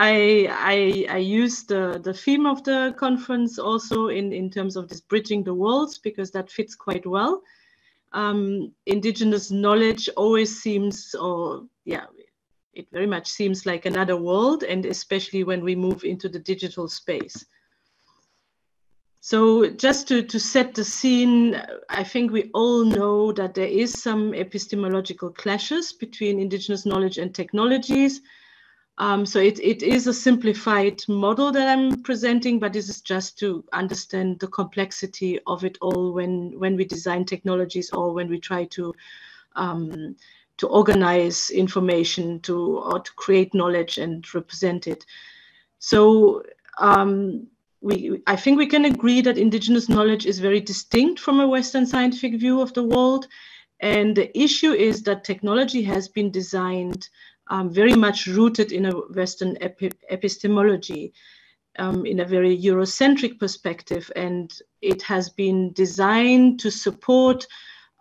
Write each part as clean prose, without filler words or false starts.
I used the theme of the conference also in terms of this bridging the worlds, because that fits quite well. Indigenous knowledge always seems, or yeah, it very much seems like another world, and especially when we move into the digital space. So just to set the scene, I think we all know that there is some epistemological clashes between indigenous knowledge and technologies. So it is a simplified model that I'm presenting, but this is just to understand the complexity of it all when we design technologies, or when we try to organize information, or to create knowledge and represent it. So I think we can agree that indigenous knowledge is very distinct from a Western scientific view of the world. And the issue is that technology has been designed very much rooted in a Western epistemology, in a very Eurocentric perspective. And it has been designed to support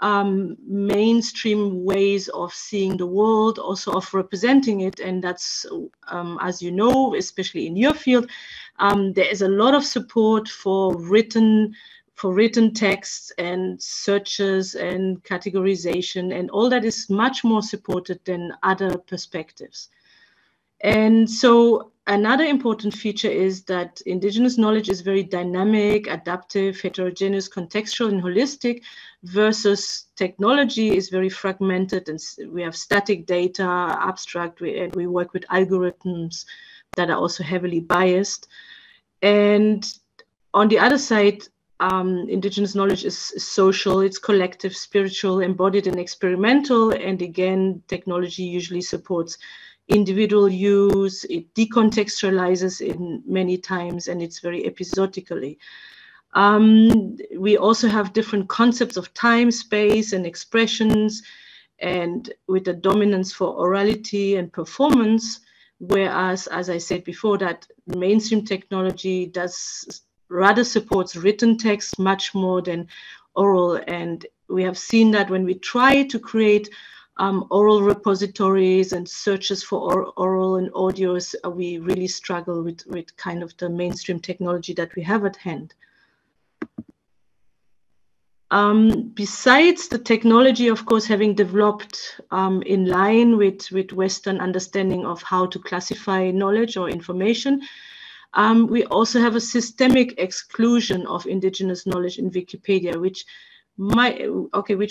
mainstream ways of seeing the world, also of representing it. And that's, as you know, especially in your field, there is a lot of support for written texts and searches and categorization, and all that is much more supported than other perspectives. And so another important feature is that indigenous knowledge is very dynamic, adaptive, heterogeneous, contextual, and holistic, versus technology is very fragmented, and we have static data, abstract, and we work with algorithms that are also heavily biased. And on the other side, indigenous knowledge is social, it's collective, spiritual, embodied, and experimental. And again, technology usually supports individual use, it decontextualizes in many times, and it's very episodically. We also have different concepts of time, space, and expressions, and with a dominance for orality and performance, whereas, as I said before, that mainstream technology rather supports written text much more than oral. And we have seen that when we try to create oral repositories and searches for oral and audios, we really struggle with kind of the mainstream technology that we have at hand. Besides the technology, of course, having developed in line with Western understanding of how to classify knowledge or information, we also have a systemic exclusion of indigenous knowledge in Wikipedia, which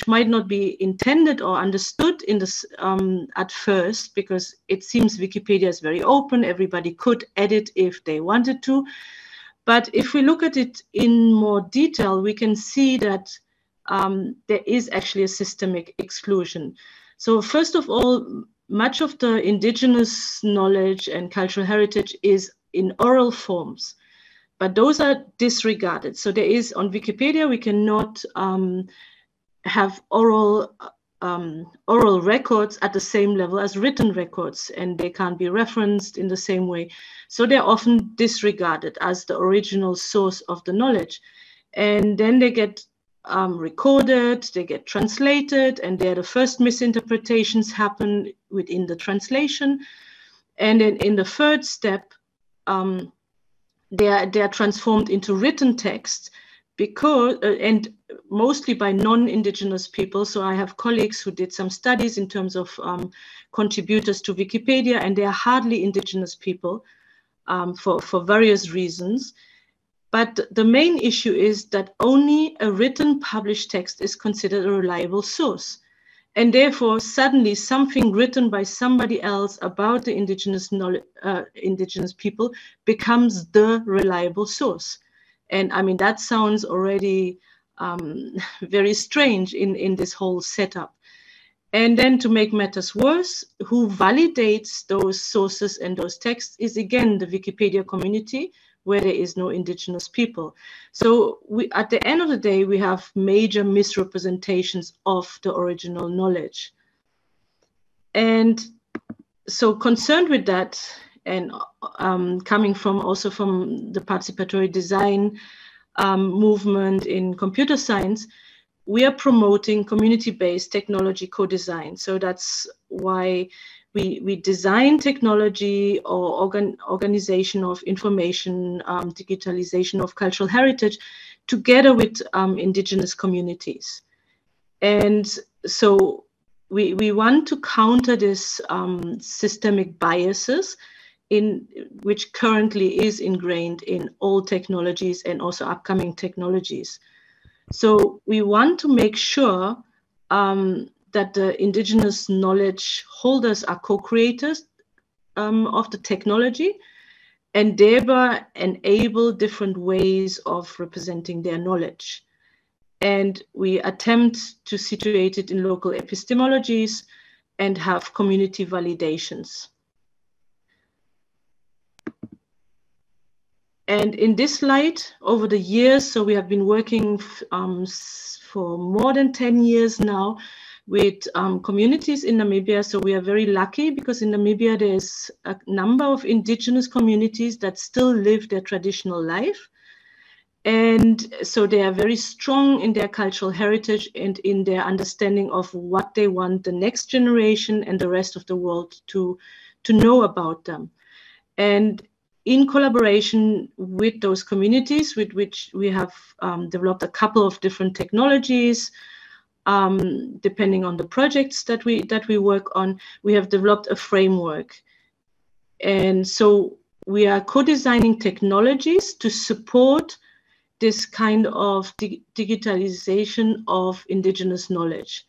might not be intended or understood in this at first, because it seems Wikipedia is very open, everybody could edit if they wanted to. But if we look at it in more detail, we can see that there is actually a systemic exclusion. So first of all, much of the indigenous knowledge and cultural heritage is in oral forms, but those are disregarded. So there is, on Wikipedia, we cannot have oral records at the same level as written records, and they can't be referenced in the same way. So they're often disregarded as the original source of the knowledge. And then they get recorded, they get translated, and there the first misinterpretations happen within the translation. And then in the third step, they are transformed into written text, because and mostly by non-indigenous people. So I have colleagues who did some studies in terms of contributors to Wikipedia, and they are hardly indigenous people for various reasons. But the main issue is that only a written published text is considered a reliable source. And therefore, suddenly something written by somebody else about the indigenous people becomes the reliable source. And I mean, that sounds already very strange in this whole setup. And then to make matters worse, who validates those sources and those texts is again the Wikipedia community, where there is no indigenous people. So at the end of the day, we have major misrepresentations of the original knowledge. And so concerned with that, and coming also from the participatory design movement in computer science, we are promoting community-based technology co-design. So that's why We design technology or organization of information, digitalization of cultural heritage together with indigenous communities. And so we want to counter this systemic biases in which currently is ingrained in all technologies and also upcoming technologies. So we want to make sure that the indigenous knowledge holders are co-creators of the technology and thereby enable different ways of representing their knowledge. And we attempt to situate it in local epistemologies and have community validations. And in this light, over the years, so we have been working for more than 10 years now with communities in Namibia. So we are very lucky because in Namibia, there's a number of indigenous communities that still live their traditional life. And so they are very strong in their cultural heritage and in their understanding of what they want the next generation and the rest of the world to know about them. And in collaboration with those communities, with which we have developed a couple of different technologies, depending on the projects that we work on, we have developed a framework. And so we are co-designing technologies to support this kind of digitalization of indigenous knowledge.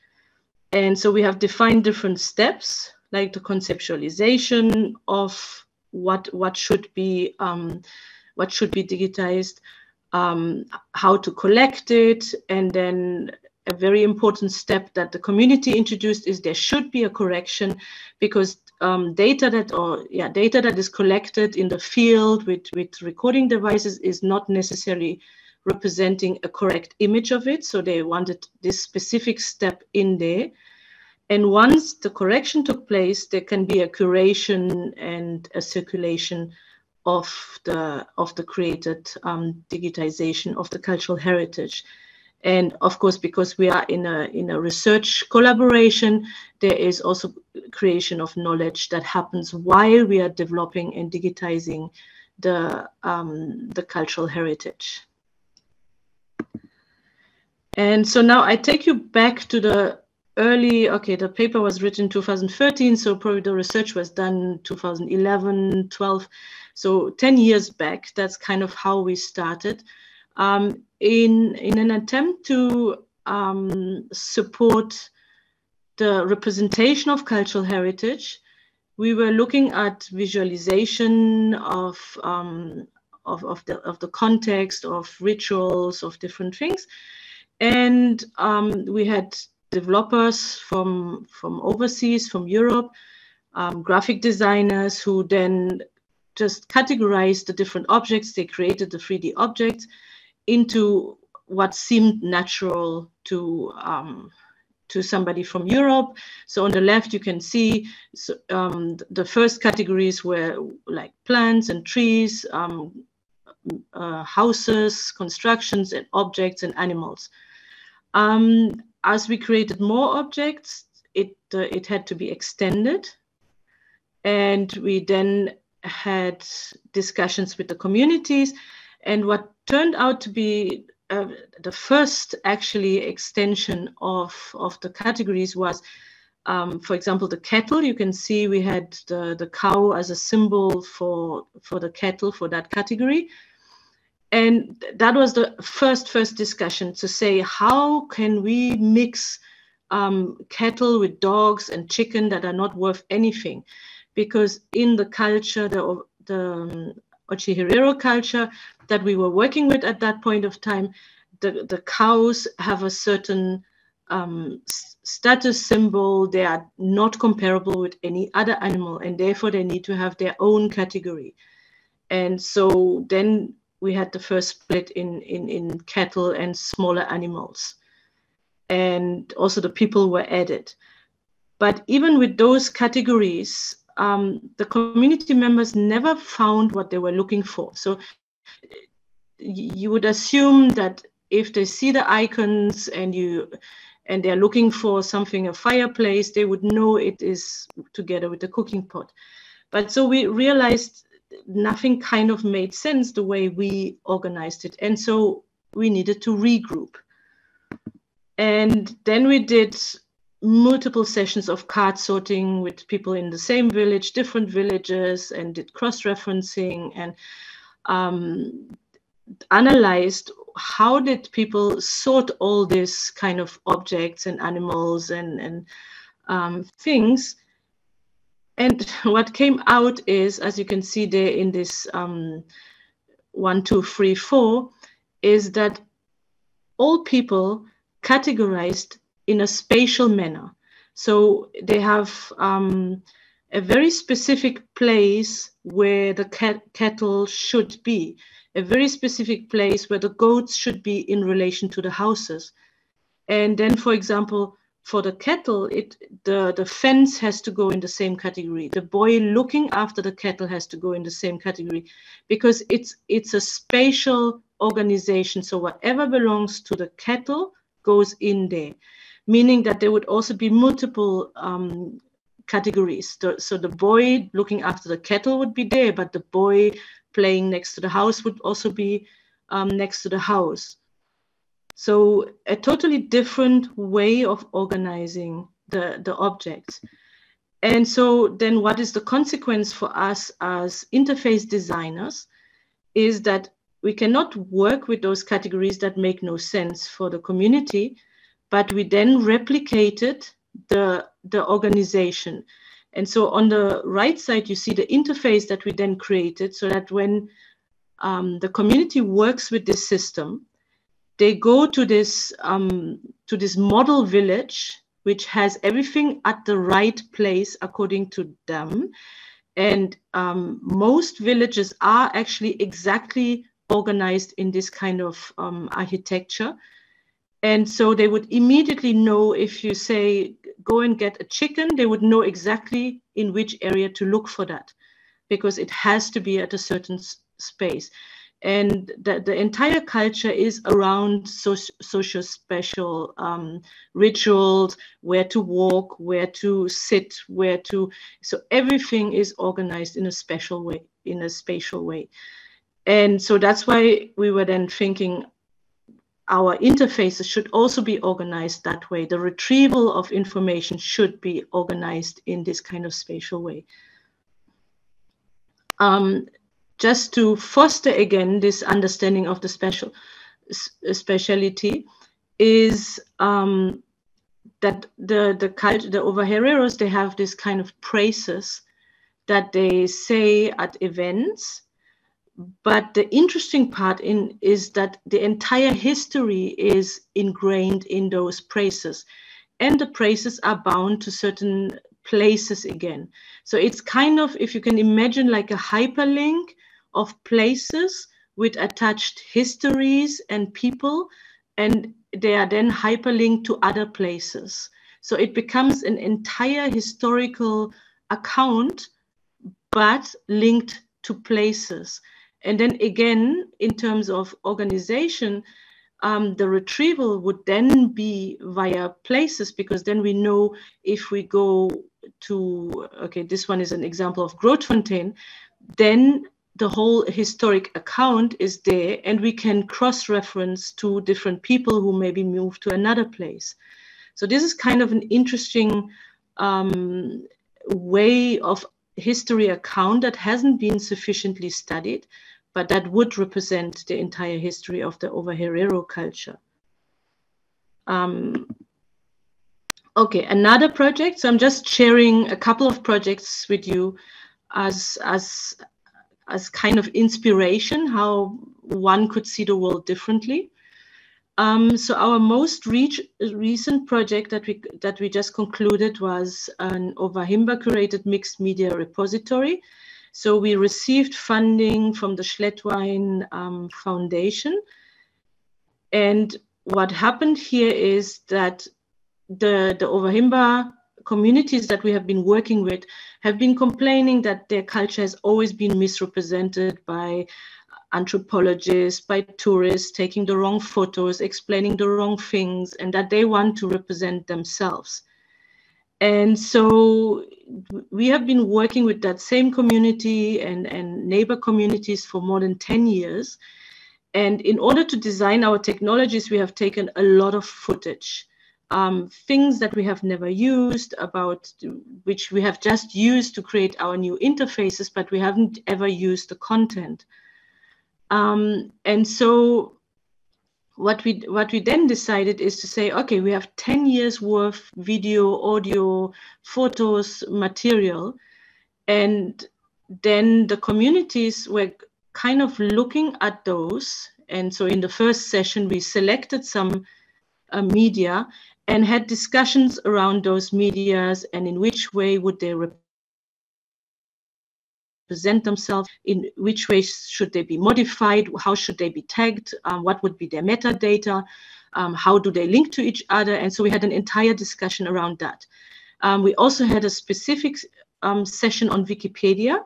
And so we have defined different steps, like the conceptualization of what should be digitized, how to collect it, and then a very important step that the community introduced is there should be a correction, because data that is collected in the field with recording devices is not necessarily representing a correct image of it. So they wanted this specific step in there. And once the correction took place, there can be a curation and a circulation of the created digitization of the cultural heritage. And of course, because we are in a research collaboration, there is also creation of knowledge that happens while we are developing and digitizing the cultural heritage. And so now I take you back to the the paper was written in 2013, so probably the research was done 2011, 12. So 10 years back, that's kind of how we started. In an attempt to support the representation of cultural heritage, we were looking at visualization of the context, of rituals, of different things. And we had developers from overseas, from Europe, graphic designers who then just categorized the different objects. They created the 3D objects into what seemed natural to somebody from Europe. So on the left, you can see the first categories were like plants and trees, houses, constructions, and objects and animals. As we created more objects, it had to be extended. And we then had discussions with the communities. And what turned out to be the first actually extension of the categories was, for example, the cattle. You can see we had the cow as a symbol for the cattle for that category. And that was the first discussion to say, how can we mix cattle with dogs and chicken that are not worth anything? Because in the culture, the OvaHerero culture that we were working with at that point of time, the cows have a certain status symbol. They are not comparable with any other animal, and therefore they need to have their own category. And so then we had the first split in cattle and smaller animals. And also the people were added. But even with those categories, the community members never found what they were looking for. So you would assume that if they see the icons and and they're looking for something, a fireplace, they would know it is together with the cooking pot. But so we realized nothing kind of made sense the way we organized it. And so we needed to regroup. And then we did multiple sessions of card sorting with people in the same village, different villages, and did cross-referencing and analyzed how did people sort all this kind of objects and animals and things. And what came out is, as you can see there in this 1, 2, 3, 4, is that all people categorized in a spatial manner. So they have a very specific place where the cattle should be, a very specific place where the goats should be in relation to the houses. And then, for example, for the cattle, the fence has to go in the same category. The boy looking after the cattle has to go in the same category, because it's a spatial organization. So whatever belongs to the cattle goes in there, meaning that there would also be multiple categories. So the boy looking after the cattle would be there, but the boy playing next to the house would also be next to the house. So a totally different way of organizing the objects. And so then what is the consequence for us as interface designers is that we cannot work with those categories that make no sense for the community, but we then replicated the organization. And so on the right side, you see the interface that we then created, so that when the community works with this system, they go to this model village, which has everything at the right place according to them. And most villages are actually exactly organized in this kind of architecture. And so they would immediately know, if you say, go and get a chicken, they would know exactly in which area to look for that, because it has to be at a certain space. And the entire culture is around socio-spatial rituals, where to walk, where to sit, so everything is organized in a spatial way. And so that's why we were then thinking our interfaces should also be organized that way. The retrieval of information should be organized in this kind of spatial way. Just to foster again this understanding of the speciality is that the OvaHereros, they have this kind of praises that they say at events. But the interesting part is that the entire history is ingrained in those praises, and the praises are bound to certain places again. So it's kind of, if you can imagine, like a hyperlink of places with attached histories and people, and they are then hyperlinked to other places. So it becomes an entire historical account, but linked to places. And then again, in terms of organization, the retrieval would then be via places, because then we know if we go to, okay, this one is an example of Grootfontein, then the whole historic account is there, and we can cross-reference to different people who maybe moved to another place. So this is kind of an interesting way of history account that hasn't been sufficiently studied, but that would represent the entire history of the OvaHerero culture. Okay, another project. So I'm just sharing a couple of projects with you as kind of inspiration, how one could see the world differently. So our most recent project that we just concluded was an Ovahimba curated mixed media repository. So we received funding from the Schlettwein Foundation. And what happened here is that the Ovahimba communities that we have been working with have been complaining that their culture has always been misrepresented by anthropologists, by tourists, taking the wrong photos, explaining the wrong things, and that they want to represent themselves. And so we have been working with that same community and neighbor communities for more than 10 years. And in order to design our technologies, we have taken a lot of footage, things that we have never used, which we have just used to create our new interfaces, but we haven't ever used the content. And so what we then decided is to say, okay, we have 10 years worth video, audio, photos, material, and then the communities were kind of looking at those. And so in the first session, we selected some media and had discussions around those medias and in which way would they represent themselves, in which way should they be modified, how should they be tagged, what would be their metadata, how do they link to each other. And so we had an entire discussion around that. We also had a specific session on Wikipedia.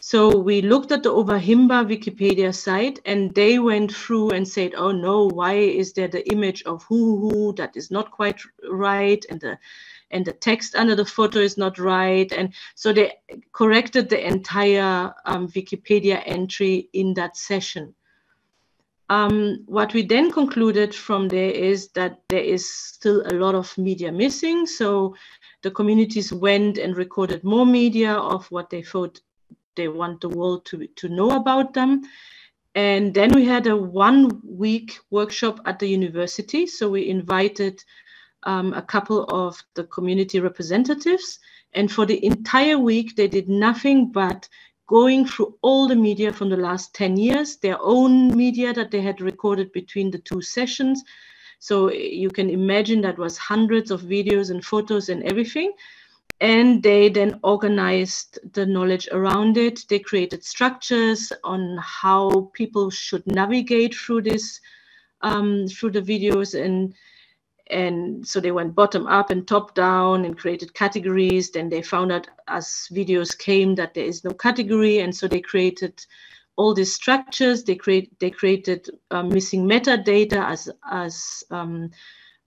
So we looked at the Ovahimba Wikipedia site, and they went through and said, oh no, why is there the image of who that is not quite right, and the text under the photo is not right. And so they corrected the entire Wikipedia entry in that session. What we then concluded from there is that there is still a lot of media missing. So the communities went and recorded more media of what they thought they want the world to know about them. And then we had a 1-week workshop at the university. So we invited a couple of the community representatives. And for the entire week, they did nothing but going through all the media from the last 10 years, their own media that they had recorded between the 2 sessions. So you can imagine that was hundreds of videos and photos and everything. And they then organized the knowledge around it. They created structures on how people should navigate through this, through the videos. And so they went bottom up and top down and created categories. Then they found out as videos came that there is no category. And so they created all these structures. They created missing metadata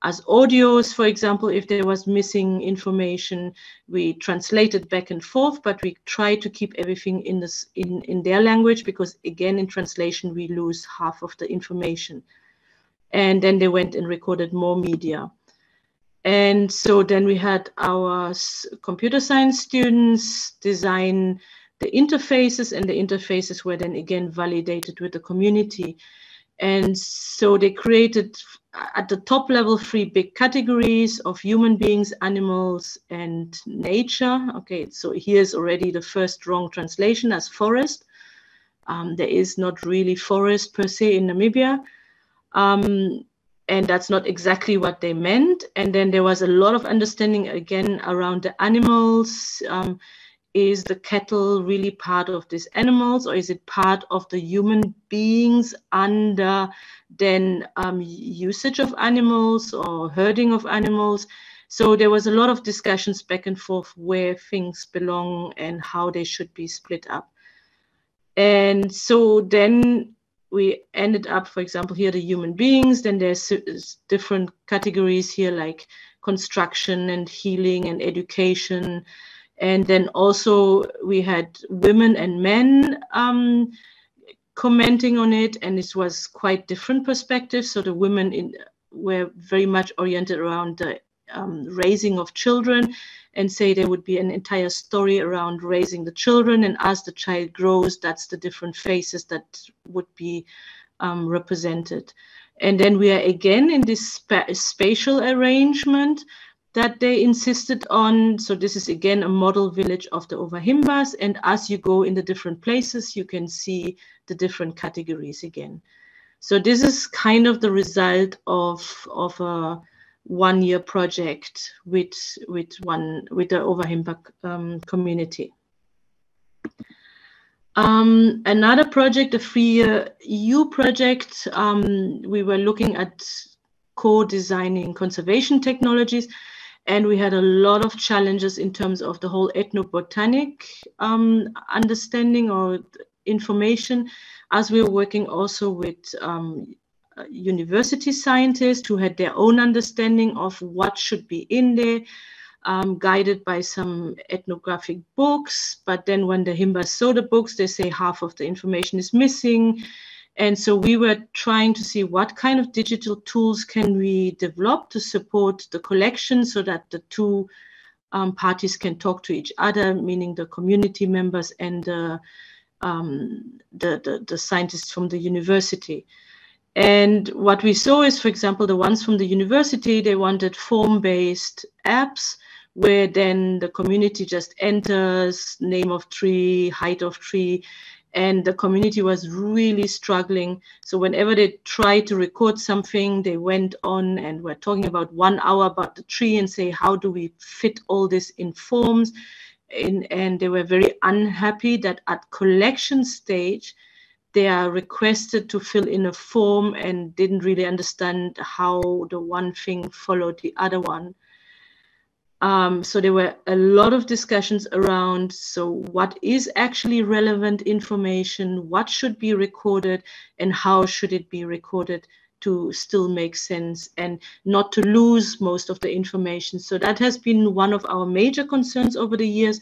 as audios, for example. If there was missing information, we translated back and forth, but we tried to keep everything in their language, because again, in translation, we lose half of the information. And then they went and recorded more media. And so then we had our computer science students design the interfaces, and the interfaces were then again validated with the community. And so they created at the top level 3 big categories of human beings, animals, and nature. Okay, so here's already the first wrong translation as forest. There is not really forest per se in Namibia. And that's not exactly what they meant. And then there was a lot of understanding again around the animals. Is the cattle really part of these animals, or is it part of the human beings under then usage of animals or herding of animals? So there was a lot of discussions back and forth where things belong and how they should be split up. And so then we ended up, for example, here the human beings. Then there's different categories here like construction and healing and education. And then also we had women and men commenting on it, and this was quite different perspectives. So the women were very much oriented around the raising of children, and say there would be an entire story around raising the children, and as the child grows, that's the different phases that would be represented. And then we are again in this spatial arrangement that they insisted on. So this is again a model village of the Ovahimbas, and as you go in the different places, you can see the different categories again. So this is kind of the result of a 1-year project with the Ovahimba community. Another project, a 3-year EU project, we were looking at co-designing conservation technologies. And we had a lot of challenges in terms of the whole ethnobotanic understanding or information, as we were working also with university scientists who had their own understanding of what should be in there, guided by some ethnographic books. But then when the Himbas saw the books, they say half of the information is missing. And so we were trying to see what kind of digital tools can we develop to support the collection so that the two parties can talk to each other, meaning the community members and the scientists from the university. And what we saw is, for example, the ones from the university, they wanted form-based apps where then the community just enters name of tree, height of tree, and the community was really struggling. So whenever they tried to record something, they went on and were talking about 1 hour about the tree and say, how do we fit all this in forms? And they were very unhappy that at collection stage, they are requested to fill in a form and didn't really understand how the one thing followed the other one. So there were a lot of discussions around, so what is actually relevant information, what should be recorded, and how should it be recorded to still make sense and not to lose most of the information. So that has been one of our major concerns over the years,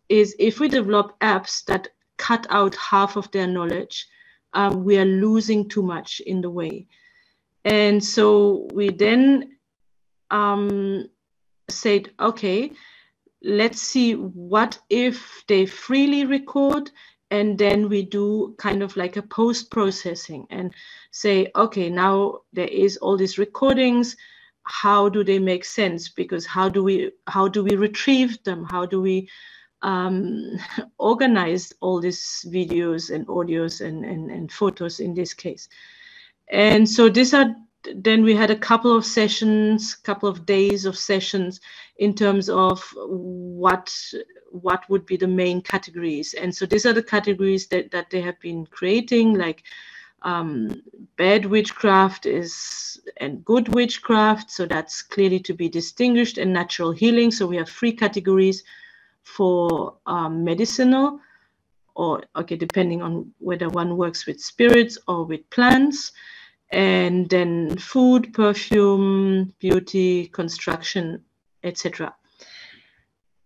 is if we develop apps that cut out half of their knowledge, we are losing too much in the way. And so we then said, okay, let's see what if they freely record, and then we do kind of like a post-processing and say, okay, now there is all these recordings, how do they make sense? Because how do we retrieve them? How do we organize all these videos and audios and photos in this case? And so then we had a couple of sessions, couple of days of sessions in terms of what would be the main categories. And so these are the categories that they have been creating, like bad witchcraft and good witchcraft. So that's clearly to be distinguished, and natural healing. So we have 3 categories for medicinal, or okay, depending on whether one works with spirits or with plants. And then food, perfume, beauty, construction, etc.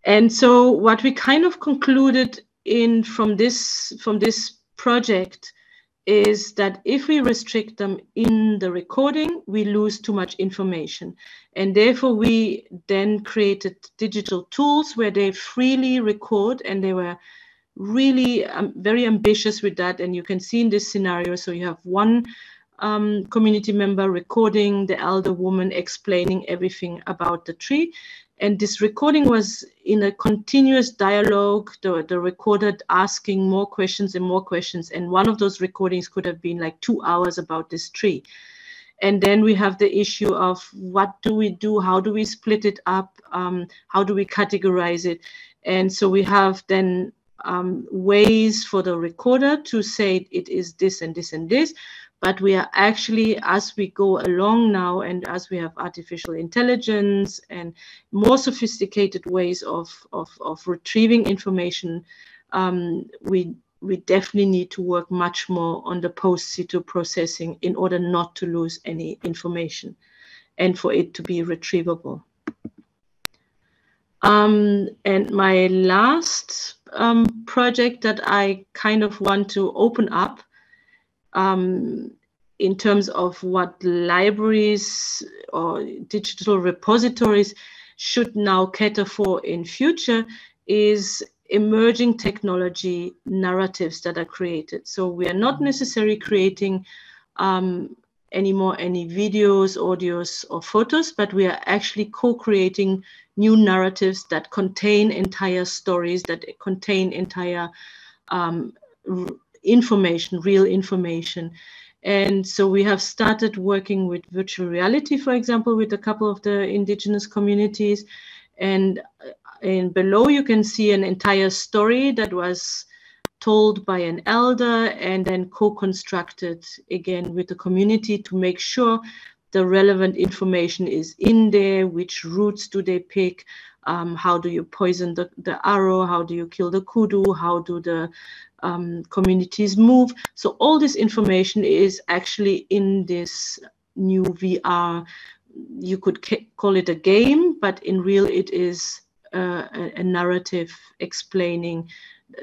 And so what we kind of concluded from this project is that if we restrict them in the recording, we lose too much information. And therefore we then created digital tools where they freely record, and they were really very ambitious with that. And you can see in this scenario, so you have one community member recording the elder woman explaining everything about the tree. And this recording was in a continuous dialogue, the recorder asking more questions and more questions. And one of those recordings could have been like 2 hours about this tree. And then we have the issue of what do we do? How do we split it up? How do we categorize it? And so we have then ways for the recorder to say it is this and this and this. But we are actually, as we go along now, and as we have artificial intelligence and more sophisticated ways of retrieving information, we definitely need to work much more on the post-situ processing in order not to lose any information and for it to be retrievable. And my last project that I kind of want to open up in terms of what libraries or digital repositories should now cater for in future is emerging technology narratives that are created. So we are not necessarily creating anymore any videos, audios, or photos, but we are actually co-creating new narratives that contain entire stories, that contain entire information, real information. And so we have started working with virtual reality, for example, with a couple of the indigenous communities. And below you can see an entire story that was told by an elder and then co-constructed again with the community to make sure the relevant information is in there. Which routes do they pick? How do you poison the arrow? How do you kill the kudu? How do the communities move. So all this information is actually in this new VR. You could call it a game, but in real it is a narrative explaining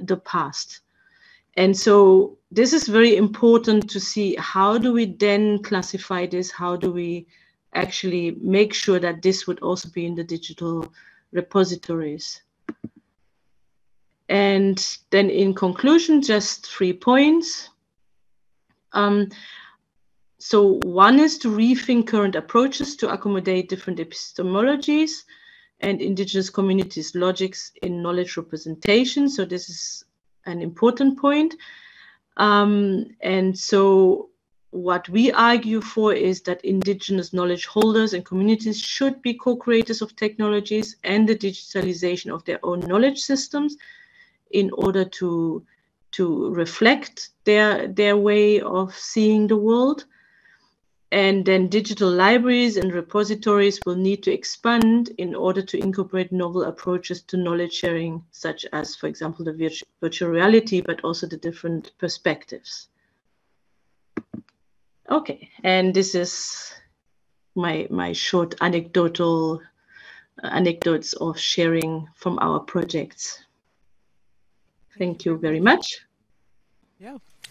the past. And so this is very important to see, how do we then classify this? How do we actually make sure that this would also be in the digital repositories? And then in conclusion, just 3 points. So one is to rethink current approaches to accommodate different epistemologies and indigenous communities' logics in knowledge representation. So this is an important point. And so what we argue for is that indigenous knowledge holders and communities should be co-creators of technologies and the digitalization of their own knowledge systems in order to reflect their way of seeing the world. And then digital libraries and repositories will need to expand in order to incorporate novel approaches to knowledge sharing, such as, for example, the virtual reality, but also the different perspectives. Okay, and this is my short anecdotes of sharing from our projects. Thank you very much. Yeah.